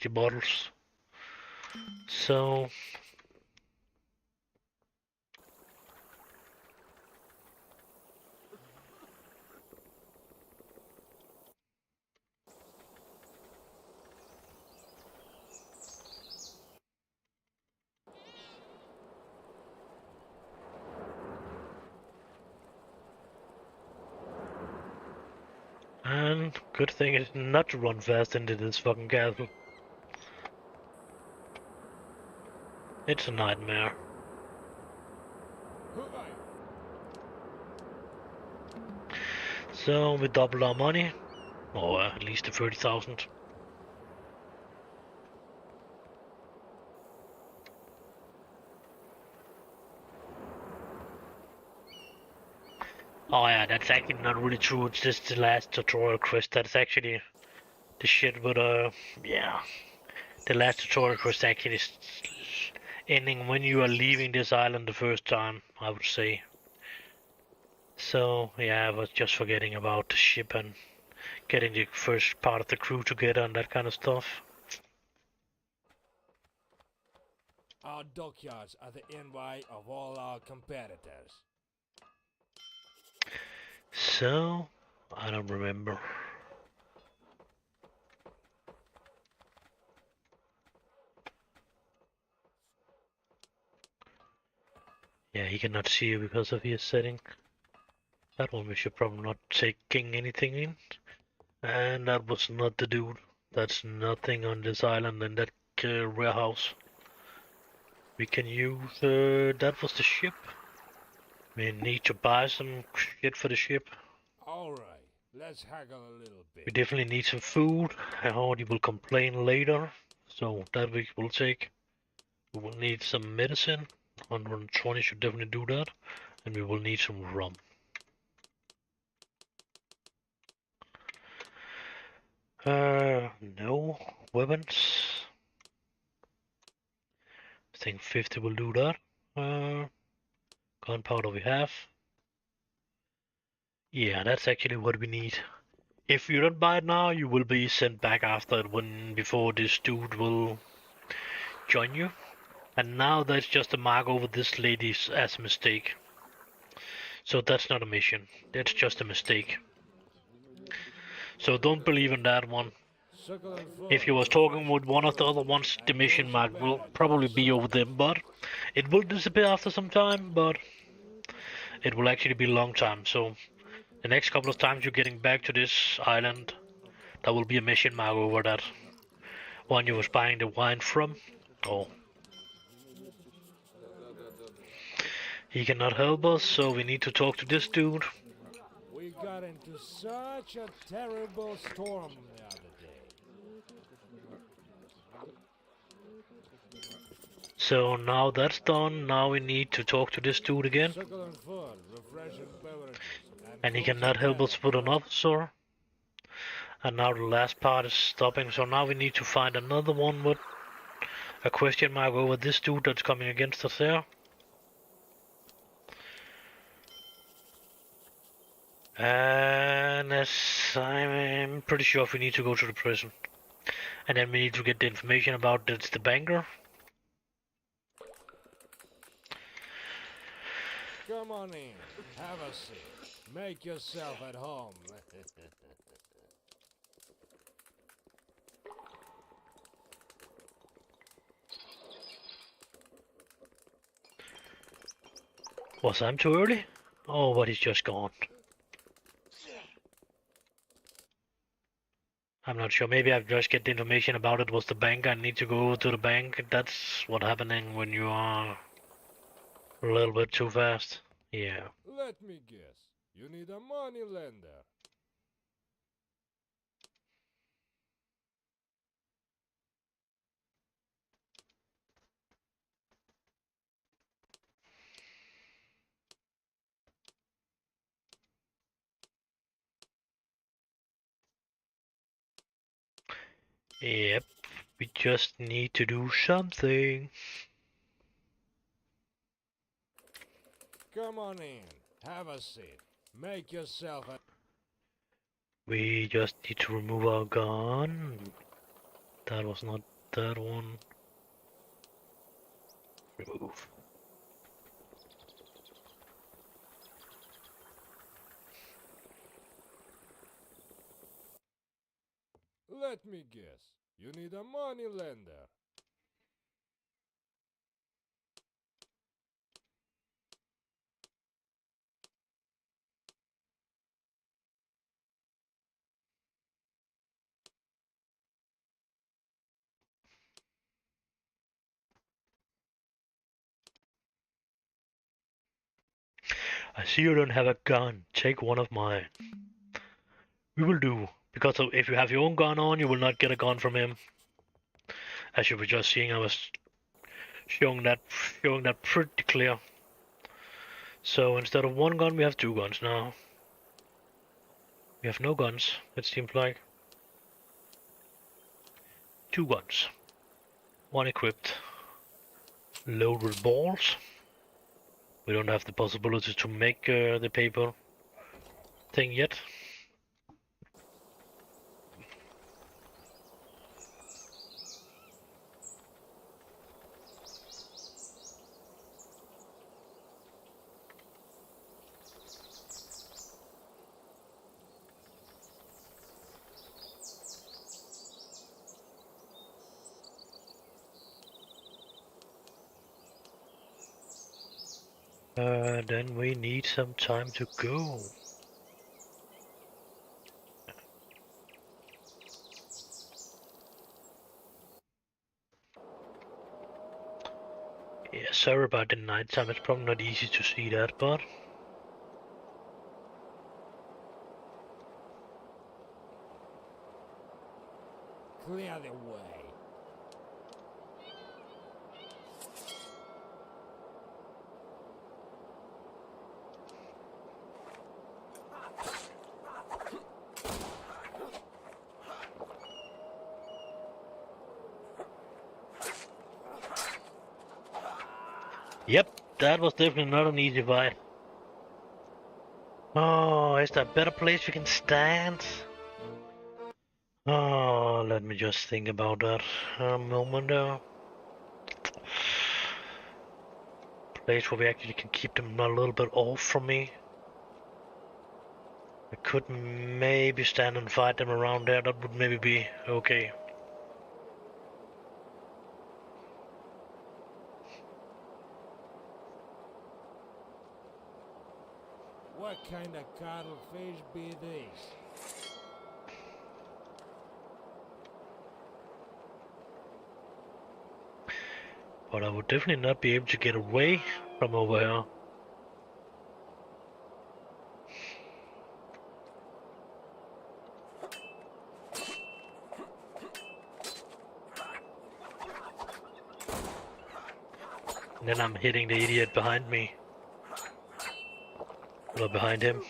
bottles. So and good thing is not to run fast into this fucking castle. It's a nightmare. Hooray. So we doubled our money, or at least the 30,000. Oh yeah, that's actually not really true. It's just the last tutorial quest. That's actually the shit. But yeah, the last tutorial quest actually is ending when you are leaving this island the first time, I would say. So yeah, I was just forgetting about the ship and getting the first part of the crew together and that kind of stuff. Our dockyards are the envy of all our competitors. So I don't remember. Yeah, he cannot see you because of his setting. That one we should probably not taking anything in. And that was not the dude. That's nothing on this island in that warehouse. We can use, that was the ship. We need to buy some shit for the ship. Alright, let's haggle a little We bit. definitely need some food. Hardy will complain later, so that we will take. We will need some medicine. 120 should definitely do that. And we will need some rum. No weapons. I think 50 will do that. Gunpowder we have. Yeah, that's actually what we need. If you don't buy it now, you will be sent back after it before this dude will join you. And now that's just a mark over this lady's as a mistake. So that's not a mission. That's just a mistake. So don't believe in that one. If you was talking with one of the other ones, the mission mark will probably be over them, but it will disappear after some time, but it will actually be a long time. So the next couple of times you're getting back to this island, there will be a mission mark over that one you was buying the wine from. Oh. He cannot help us, so we need to talk to this dude. We got into such a terrible storm the other day. So now that's done, now we need to talk to this dude again. Succulent food, refreshing beverages, And he cozy cannot help us bed. with an officer. And now the last part is stopping, so now we need to find another one with a question mark over this dude that's coming against us there. And as I'm pretty sure we need to go to the prison. And then we need to get the information about it's the banker. Come on in, have a seat. Make yourself at home. Was I too early? Oh, but he's just gone. I'm not sure. Maybe I've just get the information about it was the bank. I need to go to the bank. That's what's happening when you are a little bit too fast. Yeah. Let me guess. You need a money lender. Yep. We just need to do something. Come on in, have a seat. Make yourself at... We just need to remove our gun. That was not that one. Remove. Let me guess. You need a money lender. I see you don't have a gun. Take one of mine. We will do. Because if you have your own gun on, you will not get a gun from him. As you were just seeing, I was showing that pretty clear. So instead of one gun, we have two guns now. We have no guns, it seems like. Two guns. One equipped. Loaded with balls. We don't have the possibility to make the paper thing yet. Then we need some time to go. Yeah, sorry about the night time, it's probably not easy to see that, but... Clear the way. Yep, that was definitely not an easy fight. Oh, is there a better place we can stand? Oh, let me just think about that a moment there. Place where we actually can keep them a little bit off from me. I could maybe stand and fight them around there, that would maybe be okay. What kind of cuttlefish be these? But I would definitely not be able to get away from over here. And then I'm hitting the idiot behind me. Or behind him.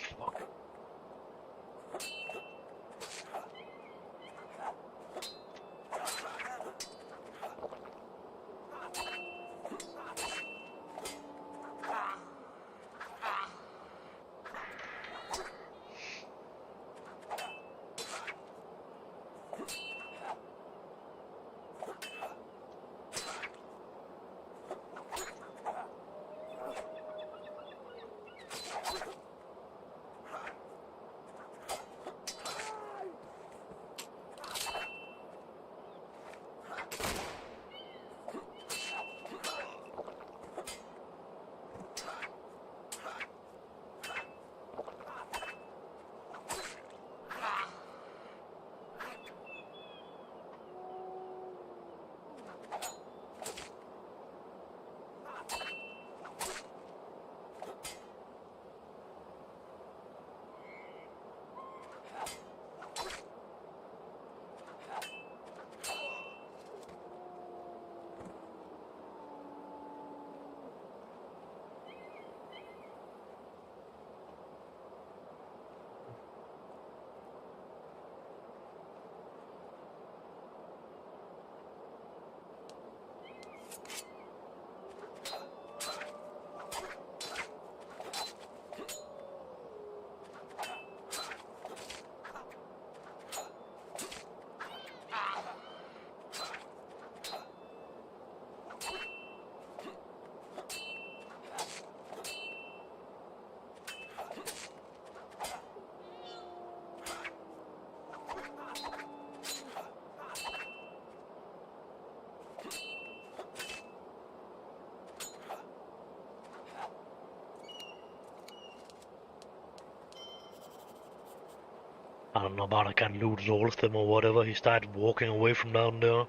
I don't know about I can loot all of them or whatever. He started walking away from down there.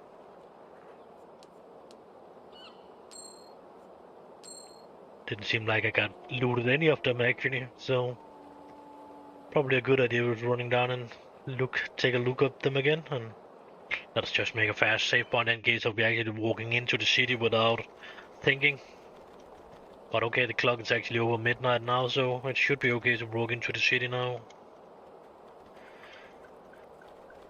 Didn't seem like I got looted any of them actually, so probably a good idea was running down and take a look at them again, and let's just make a fast save point in case of we actually walking into the city without thinking. But okay, the clock is actually over midnight now, so it should be okay to walk into the city now.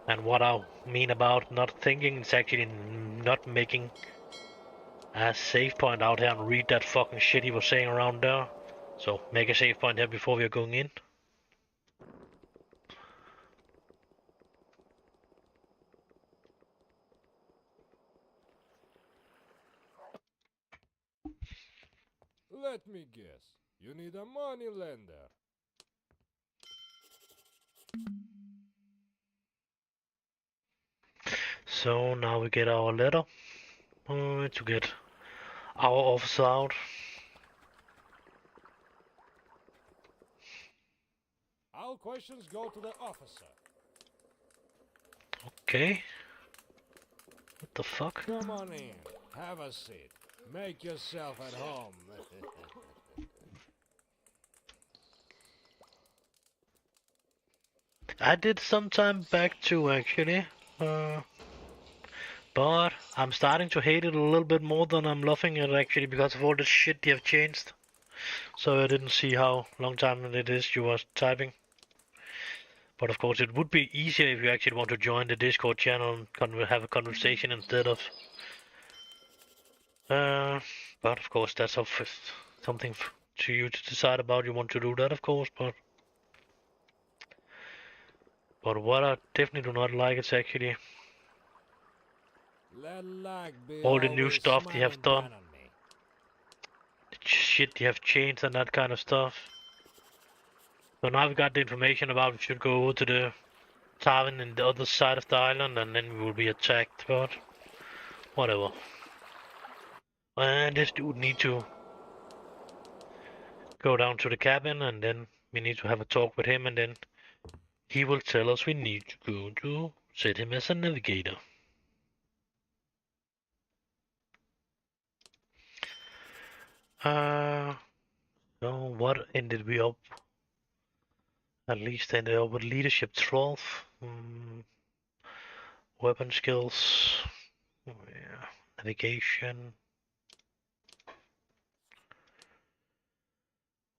And what I mean about not thinking is actually not making a save point out here and read that fucking shit he was saying around there. So make a save point here before we are going in. Let me guess. You need a money lender. So now we get our letter to get our officer out. All questions go to the officer. Okay. What the fuck? Come on in. Have a seat. Make yourself at home. I did some time back too, actually. But I'm starting to hate it a little bit more than I'm loving it, actually, because of all the shit they have changed. So I didn't see how long time it is you were typing. But of course, it would be easier if you actually want to join the Discord channel and have a conversation instead of. But of course, that's something to you to decide about. You want to do that, of course, but what I definitely do not like is actually all the new stuff they have done, the shit they have changed and that kind of stuff. So now we got the information about we should go over to the tavern in the other side of the island and then we will be attacked, but whatever. And this dude need to go down to the cabin and then we need to have a talk with him and then he will tell us we need to go to set him as a navigator. So what ended we up? At least ended up with leadership 12. Weapon skills. Oh, yeah. Navigation.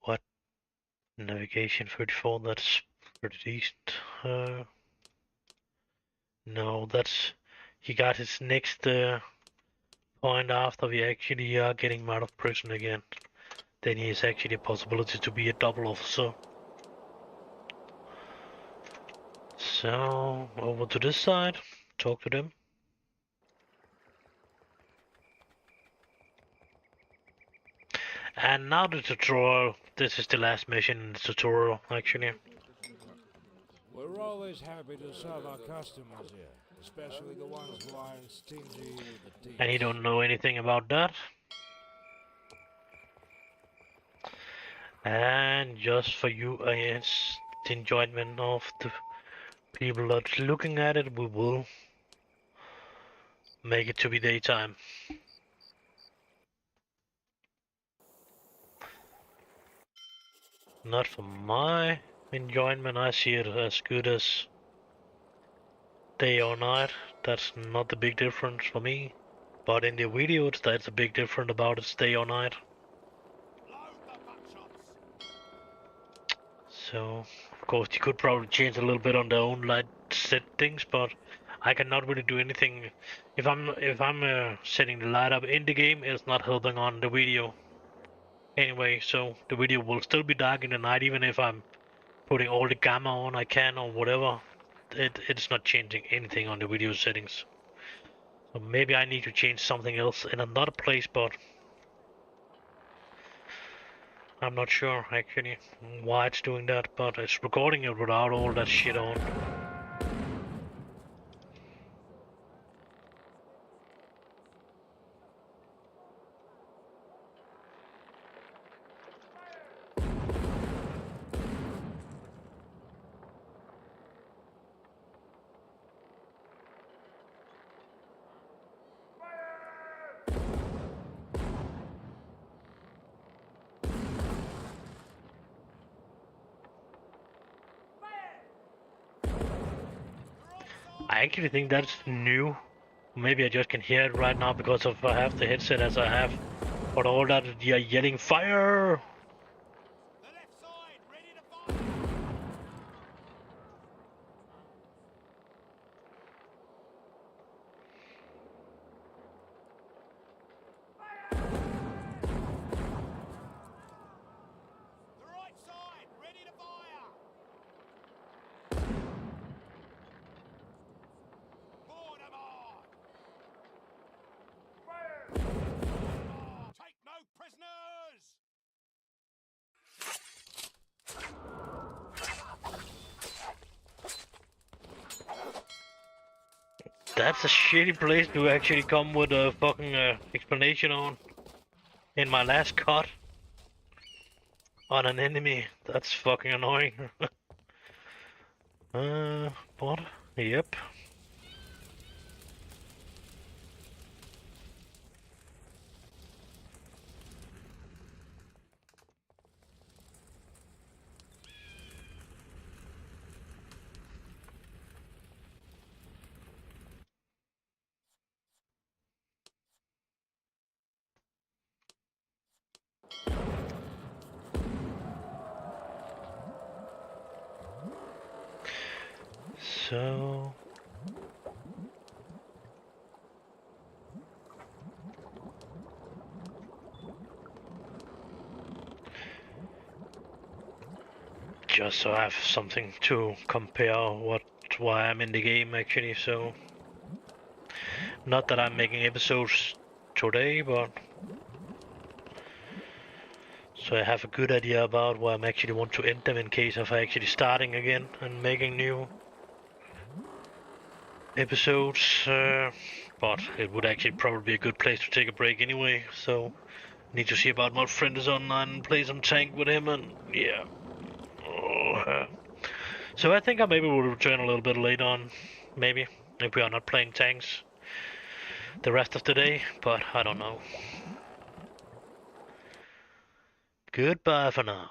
What? Navigation 34, that's pretty decent. No, that's... He got his next point after we actually are getting him out of prison again. Then he has actually a possibility to be a double officer. So, over to this side, talk to them. And now the tutorial. This is the last mission in the tutorial, actually. We're always happy to serve our customers here, especially the ones who aren't stingy with the tea. And you don't know anything about that. And just for you, it's the enjoyment of the people that's looking at it, we will make it to be daytime. Not for my enjoyment, I see it as good as day or night. That's not the big difference for me. But in the videos, that's a big difference about it's day or night. So, of course, you could probably change a little bit on their own light settings, but I cannot really do anything. If I'm setting the light up in the game, it's not helping on the video. Anyway, so the video will still be dark in the night, even if I'm putting all the gamma on I can or whatever. It's not changing anything on the video settings. So maybe I need to change something else in another place, but I'm not sure actually why it's doing that, but it's recording it without all that shit on. I actually think that's new. Maybe I just can hear it right now because of I have the headset as I have. But all that you're yelling fire. The left side, ready to fire. The right side, ready to fire. Board 'em on. Take no prisoners. That's a shitty place to actually come with a fucking explanation on. In my last cut. On an enemy. That's fucking annoying. What? Yep. So... just so I have something to compare why I'm in the game actually, so... Not that I'm making episodes today, but... So I have a good idea about where I actually want to end them in case of actually starting again and making new episodes, but it would actually probably be a good place to take a break anyway, so need to see about what friend is online and play some tank with him, and yeah. So I think I maybe will return a little bit later on, maybe, if we are not playing tanks the rest of the day, but I don't know. Goodbye for now.